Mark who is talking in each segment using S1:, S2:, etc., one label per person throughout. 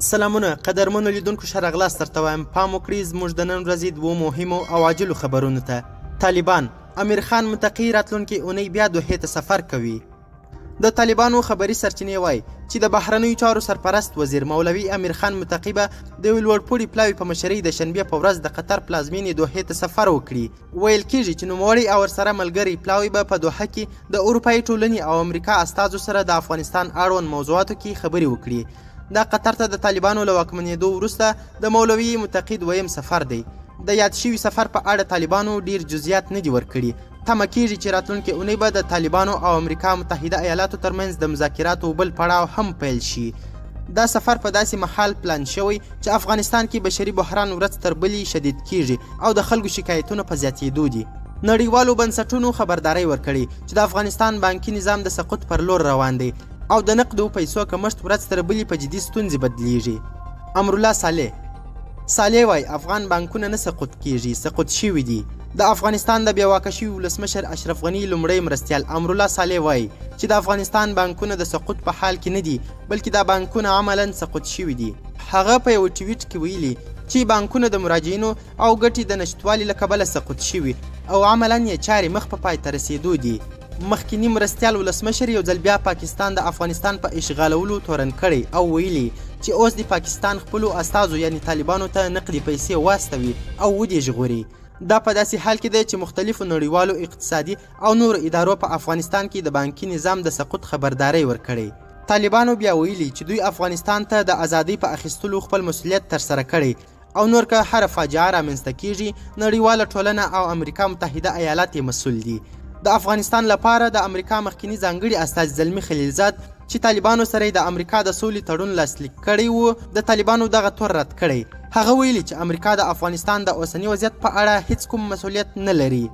S1: سلامونه قدرمنو لیدونکو ښه راغلاست درته وایم پام وکړئ زموږ د نن ورځې دوو مهمو او عاجلو خبرونو ته. طالبان امیر خان متقي راتلونکې اونۍ بیا دوحې ته سفر کوي. د طالبانو خبري سرچینې وایي چې د بهرنیو چارو سرپرست وزیر مولوي امیر خان متقي به د یوې لوړپوړي پلاوي په مشرۍ د شنبې په ورځ د قطر پلازمینې دوحې ته سفر وکړي. ویل کېږي چې نوموړی او ورسره ملګری پلاوي به په دوحه کې د اروپایي ټولنې او امریکا استازو سره د افغانستان اړوند موضوعاتو کې خبرې وکړي. دا قطر ته د طالبانو له واکمنېدو وروسته د مولوي متقي دویم سفر دی. د یاد شوي سفر په اړه طالبانو ډیر جزئیات نه دي ورکړي. تمه کېږي چې راتلونکې اونۍ به د طالبانو او امریکا متحده ایالاتو ترمنځ د مذاکراتو بل پړاو هم پیل شي. دا سفر په داسې مهال پلان شوی چې افغانستان کې بشري بحران ورځ تر بلې شدید کېږي او د خلکو شکایتونه په زیاتېدو دي. نړیوالو بنسټونو خبرداری ورکړي چې د افغانستان بانکي نظام د سقوط پر لور روان دی او د نقدو پیسو کمښت ورځ تر بلې په جدي ستونزې بدلیږي. امرالله صالح وایي افغان بانکونه نه سقوط کېږي، سقوط شوي دي. د افغانستان د بېواکه شوي ولسمشر اشرف غني لومړی مرستیال امرالله صالح وایي چې د افغانستان بانکونه د سقوط په حال کې نه دي بلکې دا بانکونه عملا سقوط شوي دي. هغه په یو ټویټ کې ویلي چې بانکونه د مراجعینو او ګټې د نشتوالي له کبله سقوط شوي او عملا یې چارې مخ په پای ته رسېدو دي. مخکینی مرستیال ولسمشر یو ځل بیا پاکستان د افغانستان په اشغالولو تورن کړی او ویلي چې اوس د پاکستان خپلو استازو یعنی طالبانو ته نقدي پیسې واستوي او ودې ژغوري. دا په داسې حال کې دی چې مختلفو نړیوالو اقتصادي او نورو ادارو په افغانستان کې د بانکي نظام د سقوط خبرداری ورکړی. طالبانو بیا ویلي چې دوی افغانستان ته د ازادۍ په اخیستلو خپل مسؤلیت ترسره کړی او نور که هره فاجعه رامنځته کیږي نړیواله ټولنه او امریکا متحده ایالات یې مسؤل دي. د افغانستان لپاره د امریکا مخکنی ځانګړي استازي زلمي خلیلزاد چې طالبانو سره د امریکا د سولې تړون لاسلیک کړی و د طالبانو دغه تور رد کړی. هغه ویلي چې امریکا د افغانستان د اوسني وضعیت په اړه هیڅ کوم مسؤلیت نه لري.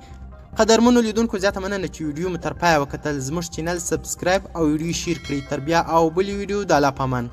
S1: قدرمنو لیدونکو زیاته مننه چې ویډیو مو تر پایه وکتل. زموږ چینل سبسکرایب او ویډیو شیر کړئ. تر بیا او بلې ویډیو د الله پامان.